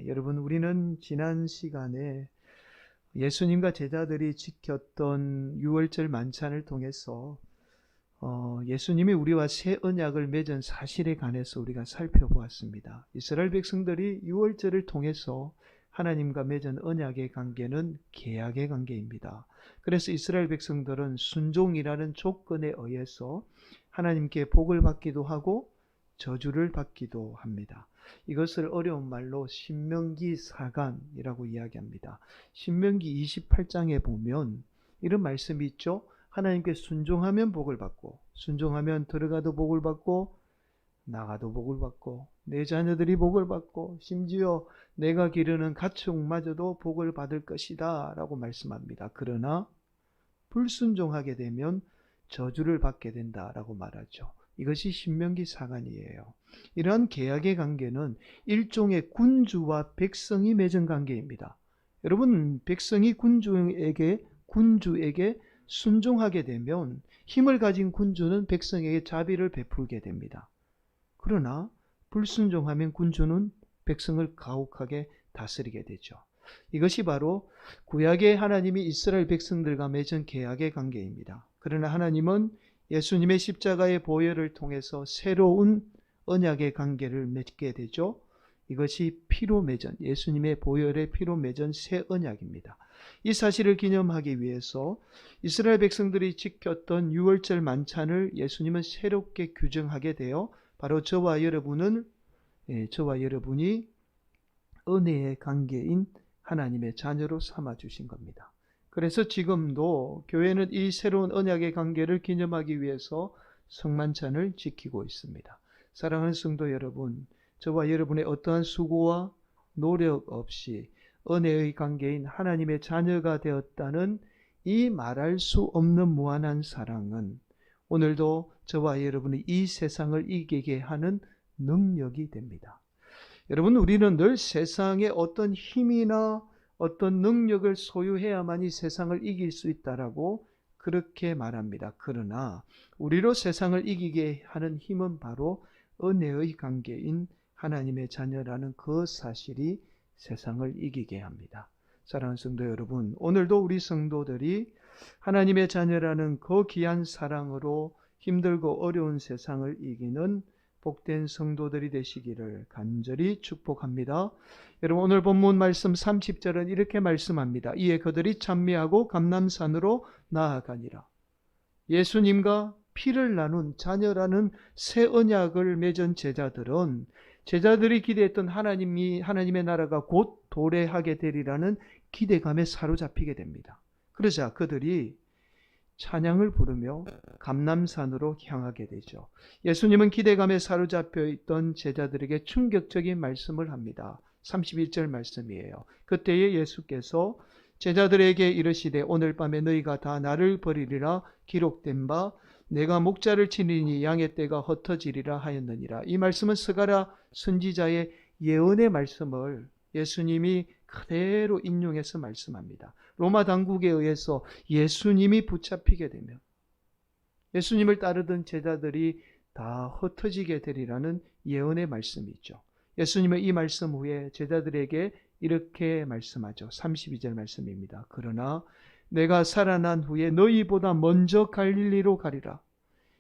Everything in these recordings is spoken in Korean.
여러분, 우리는 지난 시간에 예수님과 제자들이 지켰던 유월절 만찬을 통해서 예수님이 우리와 새 언약을 맺은 사실에 관해서 우리가 살펴보았습니다. 이스라엘 백성들이 유월절을 통해서 하나님과 맺은 언약의 관계는 계약의 관계입니다. 그래서 이스라엘 백성들은 순종이라는 조건에 의해서 하나님께 복을 받기도 하고 저주를 받기도 합니다. 이것을 어려운 말로 신명기 사간이라고 이야기합니다. 신명기 28장에 보면 이런 말씀이 있죠. 하나님께 순종하면 복을 받고, 순종하면 들어가도 복을 받고, 나가도 복을 받고, 내 자녀들이 복을 받고, 심지어 내가 기르는 가축마저도 복을 받을 것이다 라고 말씀합니다. 그러나 불순종하게 되면 저주를 받게 된다라고 말하죠. 이것이 신명기 사간이에요. 이러한 계약의 관계는 일종의 군주와 백성이 맺은 관계입니다. 여러분, 백성이 군주에게 순종하게 되면 힘을 가진 군주는 백성에게 자비를 베풀게 됩니다. 그러나 불순종하면 군주는 백성을 가혹하게 다스리게 되죠. 이것이 바로 구약의 하나님이 이스라엘 백성들과 맺은 계약의 관계입니다. 그러나 하나님은 예수님의 십자가의 보혈을 통해서 새로운 언약의 관계를 맺게 되죠. 이것이 피로 맺은, 예수님의 보혈의 피로 맺은 새 언약입니다. 이 사실을 기념하기 위해서 이스라엘 백성들이 지켰던 유월절 만찬을 예수님은 새롭게 규정하게 되어 바로 저와 여러분이 은혜의 관계인 하나님의 자녀로 삼아주신 겁니다. 그래서 지금도 교회는 이 새로운 언약의 관계를 기념하기 위해서 성만찬을 지키고 있습니다. 사랑하는 성도 여러분, 저와 여러분의 어떠한 수고와 노력 없이 은혜의 관계인 하나님의 자녀가 되었다는 이 말할 수 없는 무한한 사랑은 오늘도 저와 여러분이 이 세상을 이기게 하는 능력이 됩니다. 여러분, 우리는 늘 세상에 어떤 힘이나 어떤 능력을 소유해야만 이 세상을 이길 수 있다라고 그렇게 말합니다. 그러나 우리로 세상을 이기게 하는 힘은 바로 은혜의 관계인 하나님의 자녀라는 그 사실이 세상을 이기게 합니다. 사랑하는 성도 여러분, 오늘도 우리 성도들이 하나님의 자녀라는 그 귀한 사랑으로 힘들고 어려운 세상을 이기는 복된 성도들이 되시기를 간절히 축복합니다. 여러분, 오늘 본문 말씀 30절은 이렇게 말씀합니다. 이에 그들이 찬미하고 감람산으로 나아가니라. 예수님과 피를 나눈 자녀라는 새 언약을 맺은 제자들이 기대했던 하나님의 나라가 곧 도래하게 되리라는 기대감에 사로잡히게 됩니다. 그러자 그들이 찬양을 부르며 감람산으로 향하게 되죠. 예수님은 기대감에 사로잡혀 있던 제자들에게 충격적인 말씀을 합니다. 31절 말씀이에요. 그때에 예수께서 제자들에게 이르시되 오늘 밤에 너희가 다 나를 버리리라 기록된 바 내가 목자를 치리니 양의 떼가 흩어지리라 하였느니라. 이 말씀은 스가랴 선지자의 예언의 말씀을 예수님이 그대로 인용해서 말씀합니다. 로마 당국에 의해서 예수님이 붙잡히게 되면 예수님을 따르던 제자들이 다 흩어지게 되리라는 예언의 말씀이죠. 예수님은 이 말씀 후에 제자들에게 이렇게 말씀하죠. 32절 말씀입니다. 그러나 내가 살아난 후에 너희보다 먼저 갈릴리로 가리라.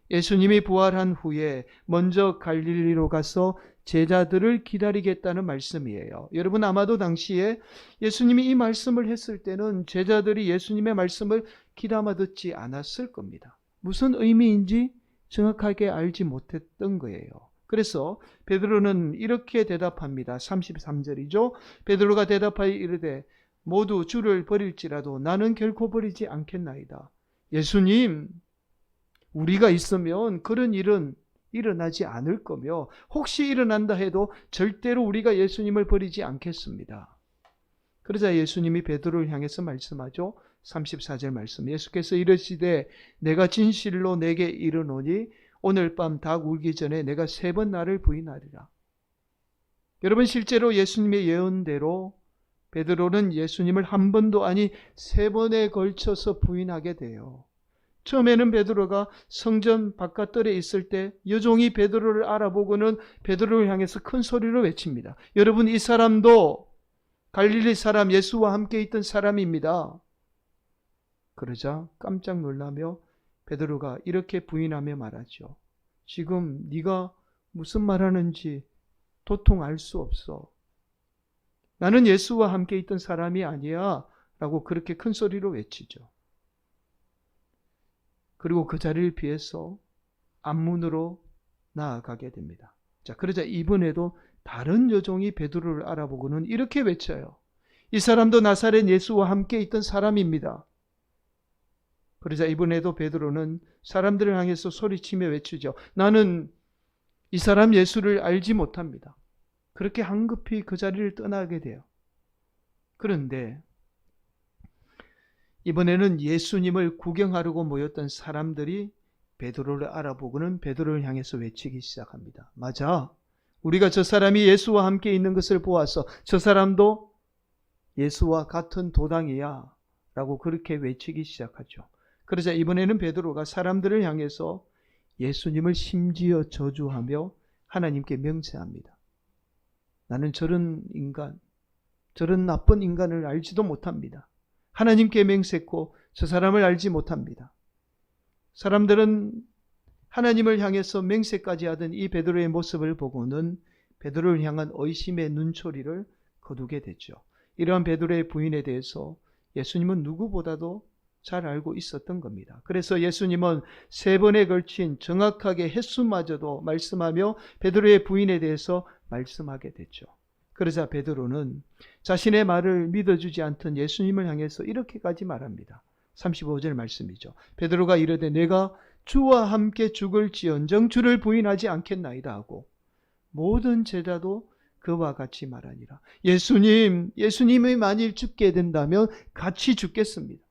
예수님이 부활한 후에 먼저 갈릴리로 가서 제자들을 기다리겠다는 말씀이에요. 여러분, 아마도 당시에 예수님이 이 말씀을 했을 때는 제자들이 예수님의 말씀을 귀담아 듣지 않았을 겁니다. 무슨 의미인지 정확하게 알지 못했던 거예요. 그래서 베드로는 이렇게 대답합니다. 33절이죠. 베드로가 대답하여 이르되 모두 주를 버릴지라도 나는 결코 버리지 않겠나이다. 예수님, 우리가 있으면 그런 일은 일어나지 않을 거며 혹시 일어난다 해도 절대로 우리가 예수님을 버리지 않겠습니다. 그러자 예수님이 베드로를 향해서 말씀하죠. 34절 말씀. 예수께서 이르시되 내가 진실로 내게 이르노니 오늘 밤 닭 울기 전에 내가 3번 나를 부인하리라. 여러분, 실제로 예수님의 예언대로 베드로는 예수님을 한 번도 아니 3번에 걸쳐서 부인하게 돼요. 처음에는 베드로가 성전 바깥들에 있을 때 여종이 베드로를 알아보고는 베드로를 향해서 큰 소리로 외칩니다. 여러분, 이 사람도 갈릴리 사람, 예수와 함께 있던 사람입니다. 그러자 깜짝 놀라며 베드로가 이렇게 부인하며 말하죠. 지금 네가 무슨 말하는지 도통 알 수 없어. 나는 예수와 함께 있던 사람이 아니야 라고 그렇게 큰 소리로 외치죠. 그리고 그 자리를 피해서 앞문으로 나아가게 됩니다. 자, 그러자 이번에도 다른 여종이 베드로를 알아보고는 이렇게 외쳐요. 이 사람도 나사렛 예수와 함께 있던 사람입니다. 그러자 이번에도 베드로는 사람들을 향해서 소리치며 외치죠. 나는 이 사람 예수를 알지 못합니다. 그렇게 황급히 그 자리를 떠나게 돼요. 그런데 이번에는 예수님을 구경하려고 모였던 사람들이 베드로를 알아보고는 베드로를 향해서 외치기 시작합니다. 맞아. 우리가 저 사람이 예수와 함께 있는 것을 보아서 저 사람도 예수와 같은 도당이야 라고 그렇게 외치기 시작하죠. 그러자 이번에는 베드로가 사람들을 향해서 예수님을 심지어 저주하며 하나님께 명세합니다. 나는 저런 인간, 저런 나쁜 인간을 알지도 못합니다. 하나님께 맹세코 저 사람을 알지 못합니다. 사람들은 하나님을 향해서 맹세까지 하던 이 베드로의 모습을 보고는 베드로를 향한 의심의 눈초리를 거두게 됐죠. 이러한 베드로의 부인에 대해서 예수님은 누구보다도 잘 알고 있었던 겁니다. 그래서 예수님은 3번에 걸친 정확하게 횟수마저도 말씀하며 베드로의 부인에 대해서 말씀하게 됐죠. 그러자 베드로는 자신의 말을 믿어주지 않던 예수님을 향해서 이렇게까지 말합니다. 35절 말씀이죠. 베드로가 이르되 내가 주와 함께 죽을지언정 주를 부인하지 않겠나이다 하고 모든 제자도 그와 같이 말하니라. 예수님이 만일 죽게 된다면 같이 죽겠습니다.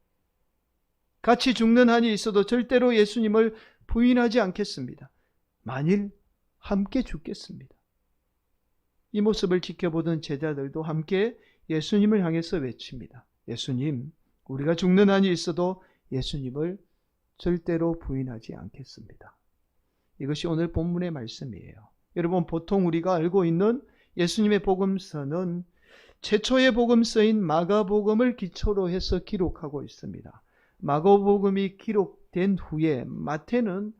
같이 죽는 한이 있어도 절대로 예수님을 부인하지 않겠습니다. 만일 함께 죽겠습니다. 이 모습을 지켜보던 제자들도 함께 예수님을 향해서 외칩니다. 예수님, 우리가 죽는 한이 있어도 예수님을 절대로 부인하지 않겠습니다. 이것이 오늘 본문의 말씀이에요. 여러분, 보통 우리가 알고 있는 예수님의 복음서는 최초의 복음서인 마가복음을 기초로 해서 기록하고 있습니다. 마가복음이 기록된 후에 마태는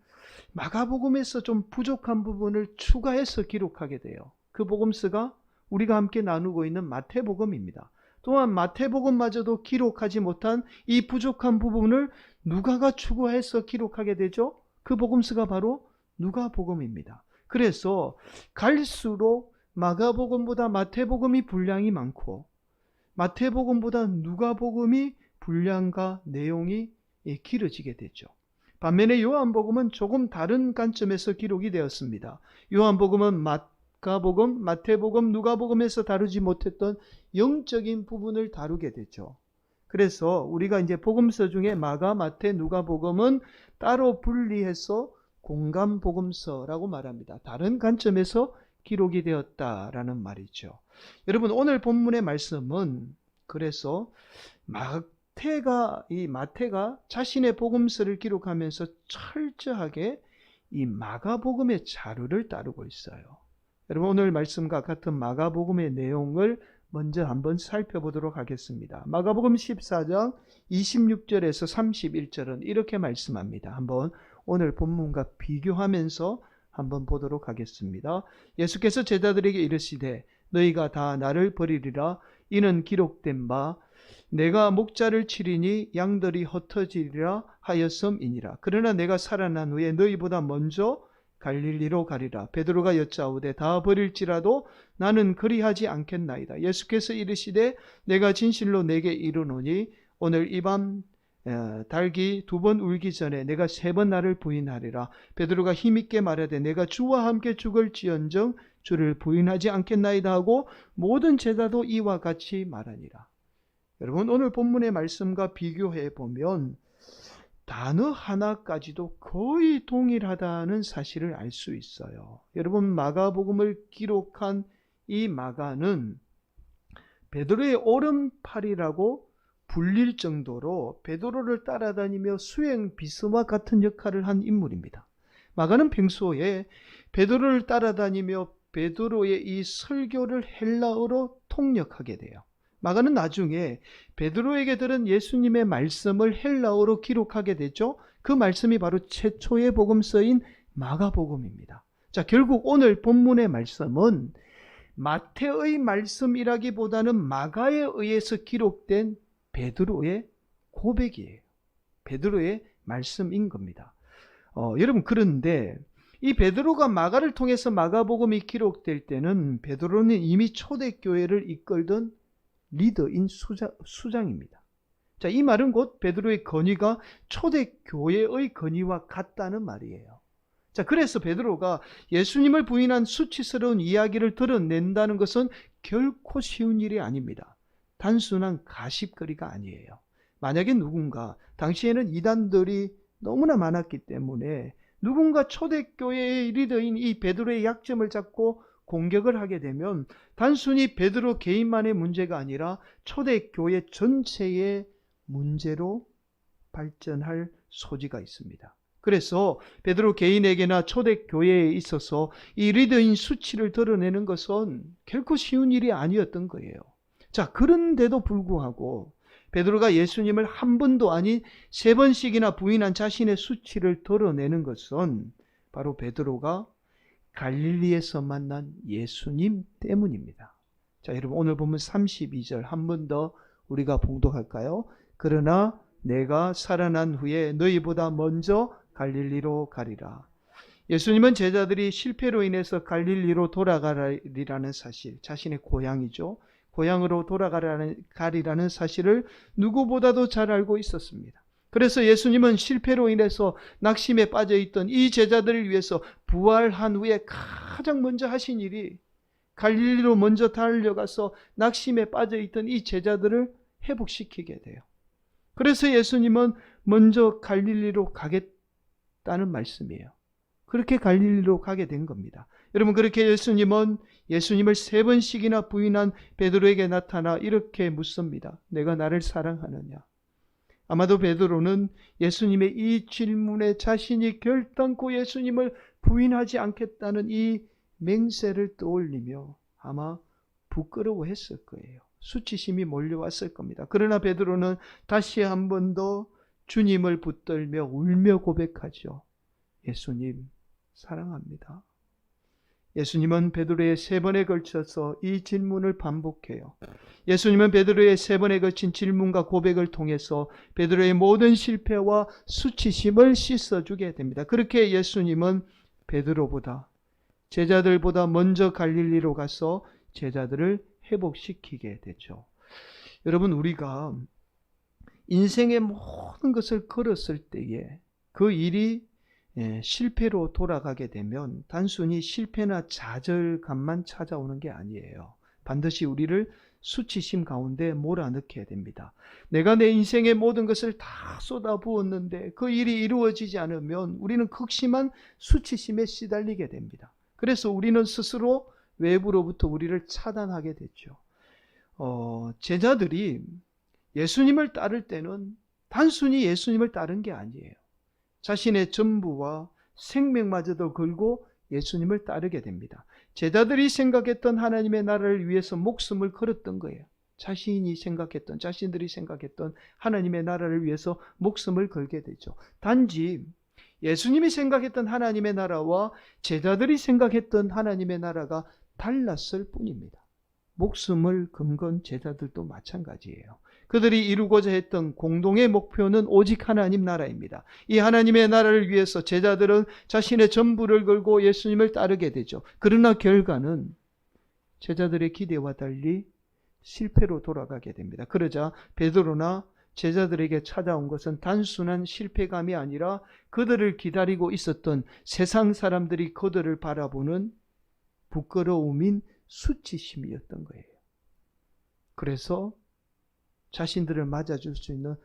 마가복음에서 좀 부족한 부분을 추가해서 기록하게 돼요. 그 복음서가 우리가 함께 나누고 있는 마태복음입니다. 또한 마태복음마저도 기록하지 못한 이 부족한 부분을 누가가 추가해서 기록하게 되죠. 그 복음서가 바로 누가복음입니다. 그래서 갈수록 마가복음보다 마태복음이 분량이 많고 마태복음보다 누가복음이 분량과 내용이 길어지게 되죠. 반면에 요한복음은 조금 다른 관점에서 기록이 되었습니다. 요한복음은 마가복음, 마태복음, 누가복음에서 다루지 못했던 영적인 부분을 다루게 되죠. 그래서 우리가 이제 복음서 중에 마가, 마태, 누가복음은 따로 분리해서 공감복음서라고 말합니다. 다른 관점에서 기록이 되었다라는 말이죠. 여러분, 오늘 본문의 말씀은 그래서 마태가 자신의 복음서를 기록하면서 철저하게 이 마가복음의 자료를 따르고 있어요. 여러분, 오늘 말씀과 같은 마가복음의 내용을 먼저 한번 살펴보도록 하겠습니다. 마가복음 14장 26절에서 31절은 이렇게 말씀합니다. 한번 오늘 본문과 비교하면서 한번 보도록 하겠습니다. 예수께서 제자들에게 이르시되 너희가 다 나를 버리리라. 이는 기록된 바 내가 목자를 치리니 양들이 흩어지리라 하였음이니라. 그러나 내가 살아난 후에 너희보다 먼저 갈릴리로 가리라. 베드로가 여짜오되 다 버릴지라도 나는 그리하지 않겠나이다. 예수께서 이르시되 내가 진실로 내게 이르노니 오늘 이 밤 닭이 2번 울기 전에 내가 3번 나를 부인하리라. 베드로가 힘있게 말하되 내가 주와 함께 죽을지언정 주를 부인하지 않겠나이다 하고 모든 제자도 이와 같이 말하니라. 여러분, 오늘 본문의 말씀과 비교해 보면 단어 하나까지도 거의 동일하다는 사실을 알 수 있어요. 여러분, 마가복음을 기록한 이 마가는 베드로의 오른팔이라고 불릴 정도로 베드로를 따라다니며 수행 비스와 같은 역할을 한 인물입니다. 마가는 평소에 베드로를 따라다니며 베드로의 이 설교를 헬라어로 통역하게 돼요. 마가는 나중에 베드로에게 들은 예수님의 말씀을 헬라어로 기록하게 되죠. 그 말씀이 바로 최초의 복음서인 마가복음입니다. 자, 결국 오늘 본문의 말씀은 마태의 말씀이라기보다는 마가에 의해서 기록된 베드로의 고백이에요. 베드로의 말씀인 겁니다. 여러분, 그런데 이 베드로가 마가를 통해서 마가복음이 기록될 때는 베드로는 이미 초대교회를 이끌던 리더인 수장입니다. 자, 이 말은 곧 베드로의 건의가 초대교회의 건의와 같다는 말이에요. 자, 그래서 베드로가 예수님을 부인한 수치스러운 이야기를 드러낸다는 것은 결코 쉬운 일이 아닙니다. 단순한 가십거리가 아니에요. 만약에 누군가, 당시에는 이단들이 너무나 많았기 때문에 누군가 초대교회의 리더인 이 베드로의 약점을 잡고 공격을 하게 되면 단순히 베드로 개인만의 문제가 아니라 초대교회 전체의 문제로 발전할 소지가 있습니다. 그래서 베드로 개인에게나 초대교회에 있어서 이 리더인 수치를 드러내는 것은 결코 쉬운 일이 아니었던 거예요. 자, 그런데도 불구하고 베드로가 예수님을 한 번도 아닌 3번씩이나 부인한 자신의 수치를 드러내는 것은 바로 베드로가 갈릴리에서 만난 예수님 때문입니다. 자, 여러분, 오늘 보면 32절 한 번 더 우리가 봉독할까요? 그러나 내가 살아난 후에 너희보다 먼저 갈릴리로 가리라. 예수님은 제자들이 실패로 인해서 갈릴리로 돌아가리라는 사실, 자신의 고향이죠. 고향으로 돌아가리라는 사실을 누구보다도 잘 알고 있었습니다. 그래서 예수님은 실패로 인해서 낙심에 빠져있던 이 제자들을 위해서 부활한 후에 가장 먼저 하신 일이 갈릴리로 먼저 달려가서 낙심에 빠져있던 이 제자들을 회복시키게 돼요. 그래서 예수님은 먼저 갈릴리로 가겠다는 말씀이에요. 그렇게 갈릴리로 가게 된 겁니다. 여러분, 그렇게 예수님은 예수님을 3번씩이나 부인한 베드로에게 나타나 이렇게 묻습니다. 내가 나를 사랑하느냐? 아마도 베드로는 예수님의 이 질문에 자신이 결단코 예수님을 부인하지 않겠다는 이 맹세를 떠올리며 아마 부끄러워했을 거예요. 수치심이 몰려왔을 겁니다. 그러나 베드로는 다시 한 번 더 주님을 붙들며 울며 고백하죠. 예수님, 사랑합니다. 예수님은 베드로의 3번에 걸쳐서 이 질문을 반복해요. 예수님은 베드로의 3번에 걸친 질문과 고백을 통해서 베드로의 모든 실패와 수치심을 씻어주게 됩니다. 그렇게 예수님은 베드로보다, 제자들보다 먼저 갈릴리로 가서 제자들을 회복시키게 되죠. 여러분, 우리가 인생의 모든 것을 걸었을 때에 그 일이 실패로 돌아가게 되면 단순히 실패나 좌절감만 찾아오는 게 아니에요. 반드시 우리를 수치심 가운데 몰아넣게 됩니다. 내가 내 인생의 모든 것을 다 쏟아부었는데 그 일이 이루어지지 않으면 우리는 극심한 수치심에 시달리게 됩니다. 그래서 우리는 스스로 외부로부터 우리를 차단하게 됐죠. 제자들이 예수님을 따를 때는 단순히 예수님을 따른 게 아니에요. 자신의 전부와 생명마저도 걸고 예수님을 따르게 됩니다. 제자들이 생각했던 하나님의 나라를 위해서 목숨을 걸었던 거예요. 자신들이 생각했던 하나님의 나라를 위해서 목숨을 걸게 되죠. 단지 예수님이 생각했던 하나님의 나라와 제자들이 생각했던 하나님의 나라가 달랐을 뿐입니다. 목숨을 건 건 제자들도 마찬가지예요. 그들이 이루고자 했던 공동의 목표는 오직 하나님 나라입니다. 이 하나님의 나라를 위해서 제자들은 자신의 전부를 걸고 예수님을 따르게 되죠. 그러나 결과는 제자들의 기대와 달리 실패로 돌아가게 됩니다. 그러자 베드로나 제자들에게 찾아온 것은 단순한 실패감이 아니라 그들을 기다리고 있었던 세상 사람들이 그들을 바라보는 부끄러움인 수치심이었던 거예요. 그래서 자신들을 맞아줄 수 있는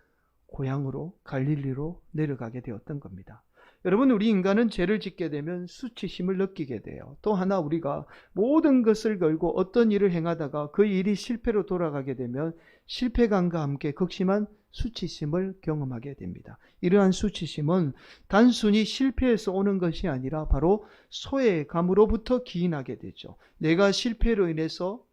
고향으로 갈릴리로 내려가게 되었던 겁니다. 여러분, 우리 인간은 죄를 짓게 되면 수치심을 느끼게 돼요. 또 하나, 우리가 모든 것을 걸고 어떤 일을 행하다가 그 일이 실패로 돌아가게 되면 실패감과 함께 극심한 수치심을 경험하게 됩니다. 이러한 수치심은 단순히 실패에서 오는 것이 아니라 바로 소외감으로부터 기인하게 되죠. 내가 실패로 인해서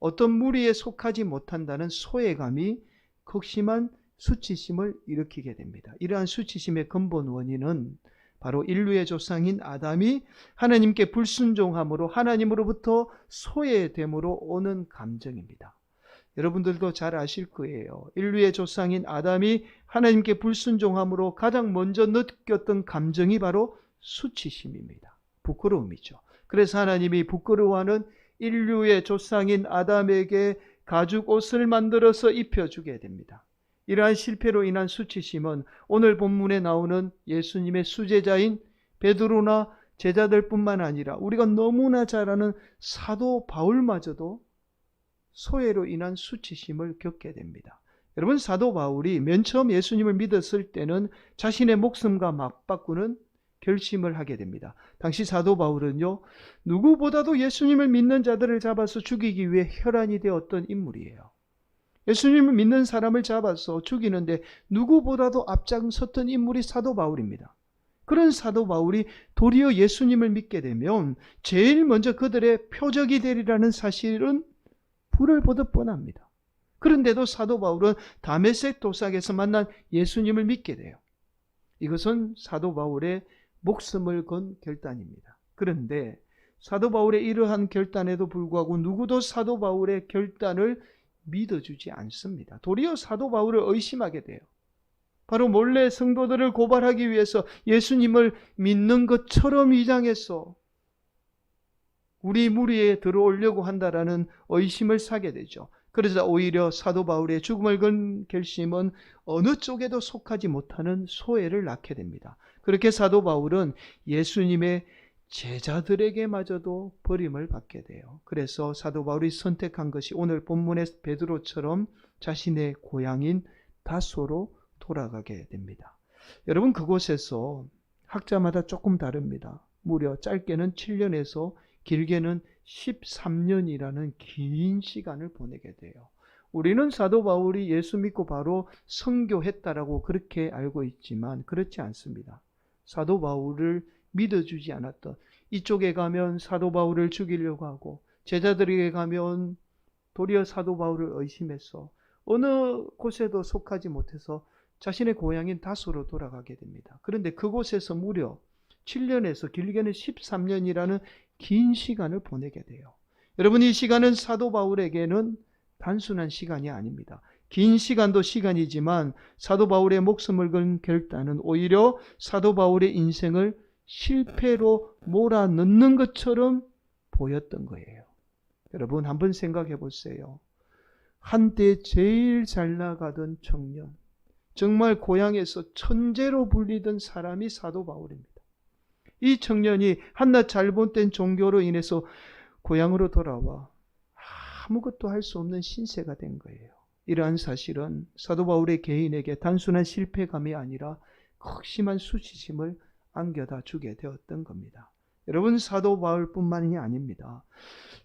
어떤 무리에 속하지 못한다는 소외감이 극심한 수치심을 일으키게 됩니다. 이러한 수치심의 근본 원인은 바로 인류의 조상인 아담이 하나님께 불순종함으로 하나님으로부터 소외됨으로 오는 감정입니다. 여러분들도 잘 아실 거예요. 인류의 조상인 아담이 하나님께 불순종함으로 가장 먼저 느꼈던 감정이 바로 수치심입니다. 부끄러움이죠. 그래서 하나님이 부끄러워하는 인류의 조상인 아담에게 가죽 옷을 만들어서 입혀주게 됩니다. 이러한 실패로 인한 수치심은 오늘 본문에 나오는 예수님의 수제자인 베드로나 제자들뿐만 아니라 우리가 너무나 잘 아는 사도 바울마저도 소외로 인한 수치심을 겪게 됩니다. 여러분, 사도 바울이 맨 처음 예수님을 믿었을 때는 자신의 목숨과 맞바꾸는 결심을 하게 됩니다. 당시 사도 바울은요, 누구보다도 예수님을 믿는 자들을 잡아서 죽이기 위해 혈안이 되었던 인물이에요. 예수님을 믿는 사람을 잡아서 죽이는데 누구보다도 앞장섰던 인물이 사도 바울입니다. 그런 사도 바울이 도리어 예수님을 믿게 되면 제일 먼저 그들의 표적이 되리라는 사실은 불을 보듯 뻔합니다. 그런데도 사도 바울은 다메섹 도상에서 만난 예수님을 믿게 돼요. 이것은 사도 바울의 목숨을 건 결단입니다. 그런데 사도 바울의 이러한 결단에도 불구하고 누구도 사도 바울의 결단을 믿어주지 않습니다. 도리어 사도 바울을 의심하게 돼요. 바로 몰래 성도들을 고발하기 위해서 예수님을 믿는 것처럼 위장해서 우리 무리에 들어오려고 한다라는 의심을 사게 되죠. 그러자 오히려 사도 바울의 죽음을 건 결심은 어느 쪽에도 속하지 못하는 소외를 낳게 됩니다. 그렇게 사도 바울은 예수님의 제자들에게마저도 버림을 받게 돼요. 그래서 사도 바울이 선택한 것이 오늘 본문의 베드로처럼 자신의 고향인 다소로 돌아가게 됩니다. 여러분, 그곳에서 학자마다 조금 다릅니다. 무려 짧게는 7년에서 길게는 13년이라는 긴 시간을 보내게 돼요. 우리는 사도 바울이 예수 믿고 바로 선교했다라고 그렇게 알고 있지만 그렇지 않습니다. 사도 바울을 믿어주지 않았던, 이쪽에 가면 사도 바울을 죽이려고 하고 제자들에게 가면 도리어 사도 바울을 의심해서 어느 곳에도 속하지 못해서 자신의 고향인 다소로 돌아가게 됩니다. 그런데 그곳에서 무려 7년에서 길게는 13년이라는 긴 시간을 보내게 돼요. 여러분, 이 시간은 사도 바울에게는 단순한 시간이 아닙니다. 긴 시간도 시간이지만 사도 바울의 목숨을 건 결단은 오히려 사도 바울의 인생을 실패로 몰아넣는 것처럼 보였던 거예요. 여러분, 한번 생각해 보세요. 한때 제일 잘 나가던 청년, 정말 고향에서 천재로 불리던 사람이 사도 바울입니다. 이 청년이 한낱 잘못된 종교로 인해서 고향으로 돌아와 아무것도 할 수 없는 신세가 된 거예요. 이러한 사실은 사도 바울의 개인에게 단순한 실패감이 아니라 극심한 수치심을 안겨다 주게 되었던 겁니다. 여러분, 사도 바울뿐만이 아닙니다.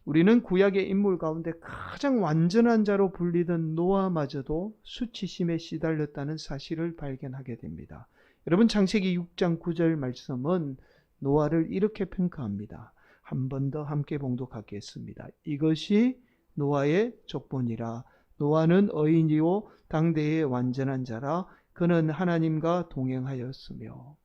우리는 구약의 인물 가운데 가장 완전한 자로 불리던 노아마저도 수치심에 시달렸다는 사실을 발견하게 됩니다. 여러분, 창세기 6장 9절 말씀은 노아를 이렇게 평가합니다. 한 번 더 함께 봉독하겠습니다. 이것이 노아의 족본이라. 노아는 의인이요 당대의 완전한 자라. 그는 하나님과 동행하였으며.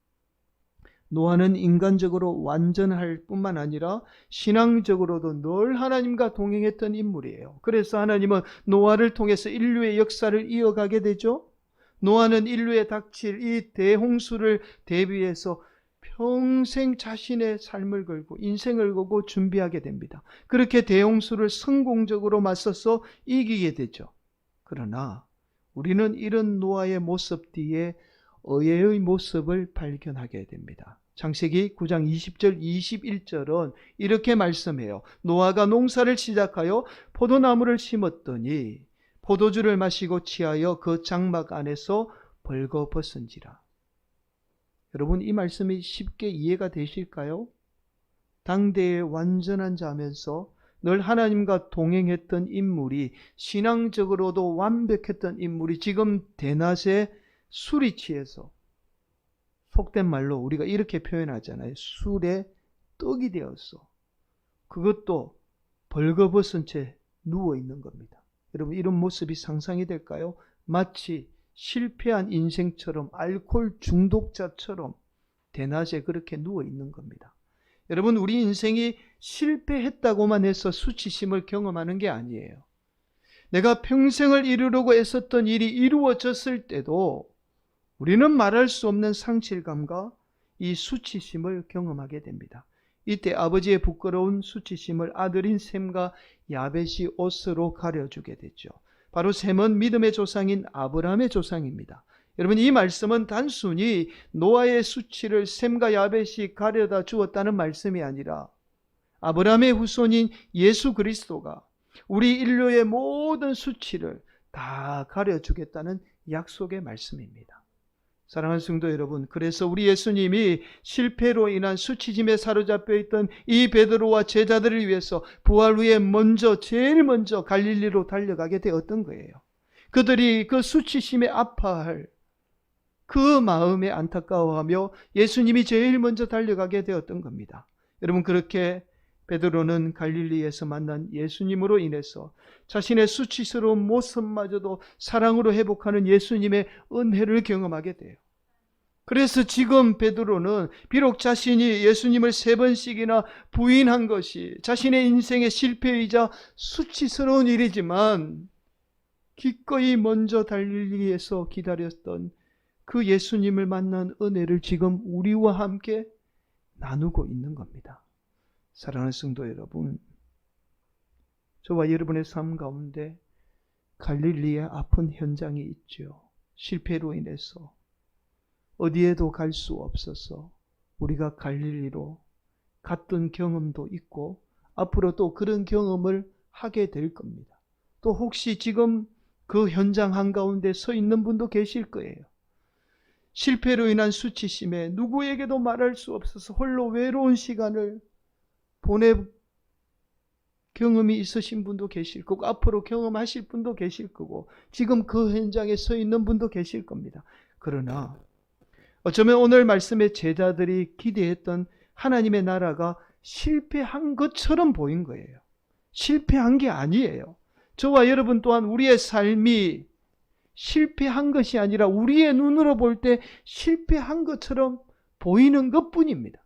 노아는 인간적으로 완전할 뿐만 아니라 신앙적으로도 늘 하나님과 동행했던 인물이에요. 그래서 하나님은 노아를 통해서 인류의 역사를 이어가게 되죠. 노아는 인류에 닥칠 이 대홍수를 대비해서 평생 자신의 삶을 걸고 인생을 걸고 준비하게 됩니다. 그렇게 대홍수를 성공적으로 맞서서 이기게 되죠. 그러나 우리는 이런 노아의 모습 뒤에 의의 모습을 발견하게 됩니다. 창세기 9장 20절 21절은 이렇게 말씀해요. 노아가 농사를 시작하여 포도나무를 심었더니 포도주를 마시고 취하여 그 장막 안에서 벌거벗은지라. 여러분, 이 말씀이 쉽게 이해가 되실까요? 당대의 완전한 자면서 늘 하나님과 동행했던 인물이, 신앙적으로도 완벽했던 인물이 지금 대낮에 술이 취해서, 속된 말로 우리가 이렇게 표현하잖아요. 술에 떡이 되었어. 그것도 벌거벗은 채 누워 있는 겁니다. 여러분, 이런 모습이 상상이 될까요? 마치 실패한 인생처럼, 알코올 중독자처럼 대낮에 그렇게 누워 있는 겁니다. 여러분, 우리 인생이 실패했다고만 해서 수치심을 경험하는 게 아니에요. 내가 평생을 이루려고 애썼던 일이 이루어졌을 때도 우리는 말할 수 없는 상실감과 이 수치심을 경험하게 됩니다. 이때 아버지의 부끄러운 수치심을 아들인 셈과 야벳이 옷으로 가려주게 되죠. 바로 셈은 믿음의 조상인 아브라함의 조상입니다. 여러분, 이 말씀은 단순히 노아의 수치를 셈과 야벳이 가려다 주었다는 말씀이 아니라 아브라함의 후손인 예수 그리스도가 우리 인류의 모든 수치를 다 가려주겠다는 약속의 말씀입니다. 사랑하는 성도 여러분, 그래서 우리 예수님이 실패로 인한 수치심에 사로잡혀 있던 이 베드로와 제자들을 위해서 부활 후에 제일 먼저 갈릴리로 달려가게 되었던 거예요. 그들이 그 수치심에 아파할 그 마음에 안타까워하며 예수님이 제일 먼저 달려가게 되었던 겁니다. 여러분, 그렇게 베드로는 갈릴리에서 만난 예수님으로 인해서 자신의 수치스러운 모습마저도 사랑으로 회복하는 예수님의 은혜를 경험하게 돼요. 그래서 지금 베드로는 비록 자신이 예수님을 3번씩이나 부인한 것이 자신의 인생의 실패이자 수치스러운 일이지만 기꺼이 먼저 갈릴리에서 기다렸던 그 예수님을 만난 은혜를 지금 우리와 함께 나누고 있는 겁니다. 사랑하는 성도 여러분, 저와 여러분의 삶 가운데 갈릴리의 아픈 현장이 있죠. 실패로 인해서 어디에도 갈 수 없어서 우리가 갈릴리로 갔던 경험도 있고 앞으로 또 그런 경험을 하게 될 겁니다. 또 혹시 지금 그 현장 한가운데 서 있는 분도 계실 거예요. 실패로 인한 수치심에 누구에게도 말할 수 없어서 홀로 외로운 시간을 보낼 경험이 있으신 분도 계실 거고 앞으로 경험하실 분도 계실 거고 지금 그 현장에 서 있는 분도 계실 겁니다. 그러나 어쩌면 오늘 말씀의 제자들이 기대했던 하나님의 나라가 실패한 것처럼 보인 거예요. 실패한 게 아니에요. 저와 여러분 또한 우리의 삶이 실패한 것이 아니라 우리의 눈으로 볼 때 실패한 것처럼 보이는 것뿐입니다.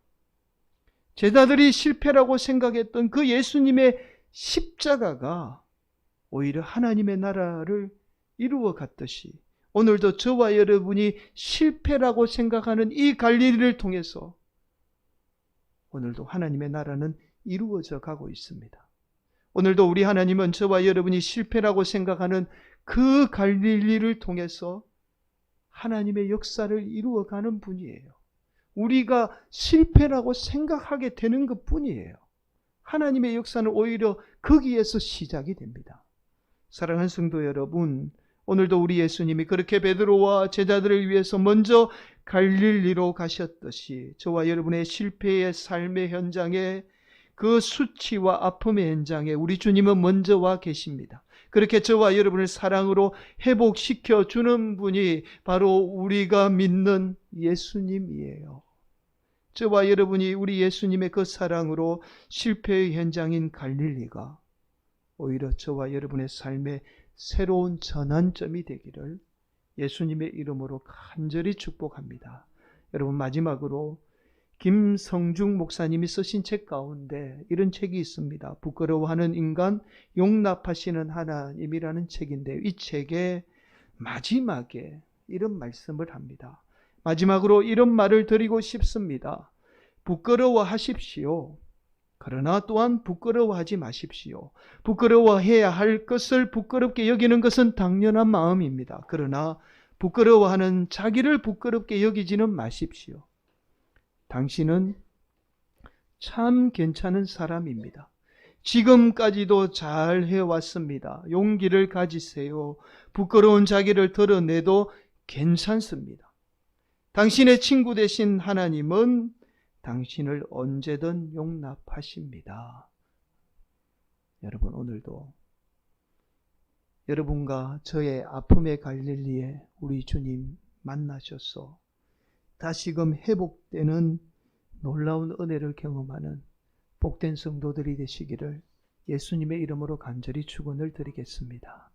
제자들이 실패라고 생각했던 그 예수님의 십자가가 오히려 하나님의 나라를 이루어 갔듯이 오늘도 저와 여러분이 실패라고 생각하는 이 갈릴리를 통해서 오늘도 하나님의 나라는 이루어져 가고 있습니다. 오늘도 우리 하나님은 저와 여러분이 실패라고 생각하는 그 갈릴리를 통해서 하나님의 역사를 이루어가는 분이에요. 우리가 실패라고 생각하게 되는 것뿐이에요. 하나님의 역사는 오히려 거기에서 시작이 됩니다. 사랑하는 성도 여러분, 오늘도 우리 예수님이 그렇게 베드로와 제자들을 위해서 먼저 갈릴리로 가셨듯이 저와 여러분의 실패의 삶의 현장에 그 수치와 아픔의 현장에 우리 주님은 먼저 와 계십니다. 그렇게 저와 여러분을 사랑으로 회복시켜 주는 분이 바로 우리가 믿는 예수님이에요. 저와 여러분이 우리 예수님의 그 사랑으로 실패의 현장인 갈릴리가 오히려 저와 여러분의 삶의 새로운 전환점이 되기를 예수님의 이름으로 간절히 축복합니다. 여러분, 마지막으로 김성중 목사님이 쓰신 책 가운데 이런 책이 있습니다. 부끄러워하는 인간, 용납하시는 하나님이라는 책인데요. 이 책의 마지막에 이런 말씀을 합니다. 마지막으로 이런 말을 드리고 싶습니다. 부끄러워하십시오. 그러나 또한 부끄러워하지 마십시오. 부끄러워해야 할 것을 부끄럽게 여기는 것은 당연한 마음입니다. 그러나 부끄러워하는 자기를 부끄럽게 여기지는 마십시오. 당신은 참 괜찮은 사람입니다. 지금까지도 잘 해왔습니다. 용기를 가지세요. 부끄러운 자기를 드러내도 괜찮습니다. 당신의 친구 되신 하나님은 당신을 언제든 용납하십니다. 여러분, 오늘도 여러분과 저의 아픔의 갈릴리에 우리 주님 만나셔서 다시금 회복되는 놀라운 은혜를 경험하는 복된 성도들이 되시기를 예수님의 이름으로 간절히 축원을 드리겠습니다.